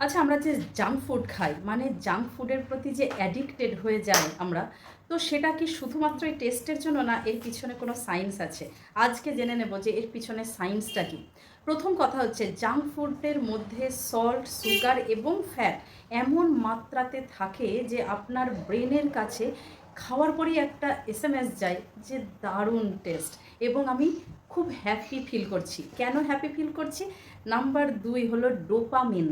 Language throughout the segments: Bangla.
আচ্ছা, আমরা যে জাঙ্ক ফুড খাই, মানে জাঙ্ক ফুডের প্রতি যে অ্যাডিক্টেড হয়ে যাই আমরা, তো সেটা কি শুধুমাত্র এই টেস্টের জন্য, না এর পিছনে কোনো সায়েন্স আছে? আজকে জেনে নেব যে এর পিছনে সায়েন্সটা কী। প্রথম কথা হচ্ছে, জাঙ্ক ফুডের মধ্যে সল্ট, সুগার এবং ফ্যাট এমন মাত্রাতে থাকে যে আপনার ব্রেনের কাছে খাওয়ার পরেই একটা এসএমএস যায় যে দারুণ টেস্ট, এবং আমি খুব হ্যাপি ফিল করছি। কেন হ্যাপি ফিল করছি? নাম্বার 2 হলো ডোপামিন।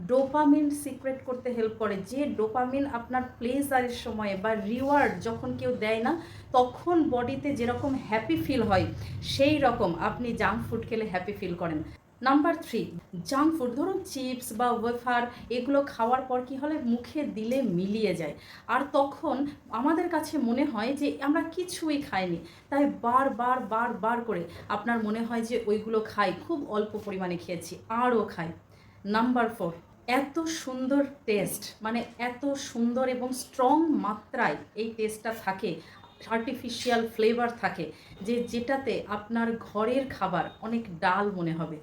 ডোপামিন সিক্রেট করতে হেল্প করে। যে ডোপামিন আপনার প্লেজারের সময়ে বা রিওয়ার্ড যখন কেউ দেয় না, তখন বডিতে যেরকম হ্যাপি ফিল হয়, সেই রকম আপনি জাঙ্ক ফুড খেলে হ্যাপি ফিল করেন। নাম্বার 3, জাঙ্ক ফুড ধরুন চিপস বা ওয়েফার, এগুলো খাওয়ার পর কী হলে মুখে দিলে মিলিয়ে যায়। আর তখন আমাদের কাছে মনে হয় যে আমরা কিছুই খাইনি, তাই বারবার বারবার করে আপনার মনে হয় যে ওইগুলো খাই, খুব অল্প পরিমাণে খেয়েছি, আরও খাই। নাম্বার 4, এত সুন্দর টেস্ট, মানে এত সুন্দর এবং স্ট্রং মাত্রায় এই টেস্টটা থাকে, আর্টিফিশিয়াল ফ্লেভার থাকে, যে যেটাতে আপনার ঘরের খাবার অনেক ডাল মনে হবে।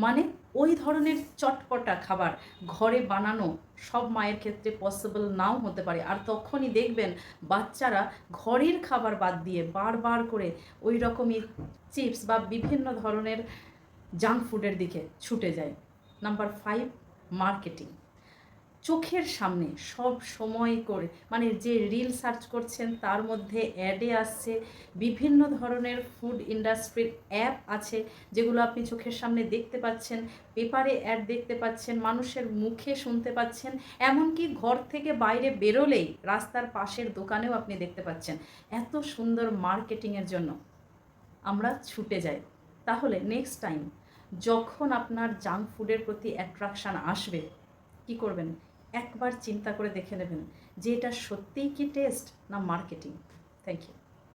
মানে ওই ধরনের চটপটা খাবার ঘরে বানানো সব মায়ের ক্ষেত্রে পসিবল নাও হতে পারে, আর তখনই দেখবেন বাচ্চারা ঘরের খাবার বাদ দিয়ে বারবার করে ওই রকমই চিপস বা বিভিন্ন ধরনের জাঙ্ক ফুডের দিকে ছুটে যায়। Number 5, marketing. চোখের সামনে সব সময় করে, মানে যে রিল সার্চ করছেন তার মধ্যে অ্যাডে আসছে, বিভিন্ন ধরনের ফুড ইন্ডাস্ট্রির অ্যাপ আছে যেগুলো আপনি চোখের সামনে দেখতে পাচ্ছেন, পেপারে অ্যাড দেখতে পাচ্ছেন, মানুষের মুখে শুনতে পাচ্ছেন, এমনকি ঘর থেকে বাইরে বেরোলেই রাস্তার পাশের দোকানেও আপনি দেখতে পাচ্ছেন। এত সুন্দর মার্কেটিংয়ের জন্য আমরা ছুটে যাই। তাহলে নেক্সট টাইম যখন আপনার জাঙ্ক ফুডের প্রতি অ্যাট্রাকশান আসবে, কি করবেন? একবার চিন্তা করে দেখে নেবেন যে এটা সত্যিই কি টেস্ট, না মার্কেটিং। Thank you.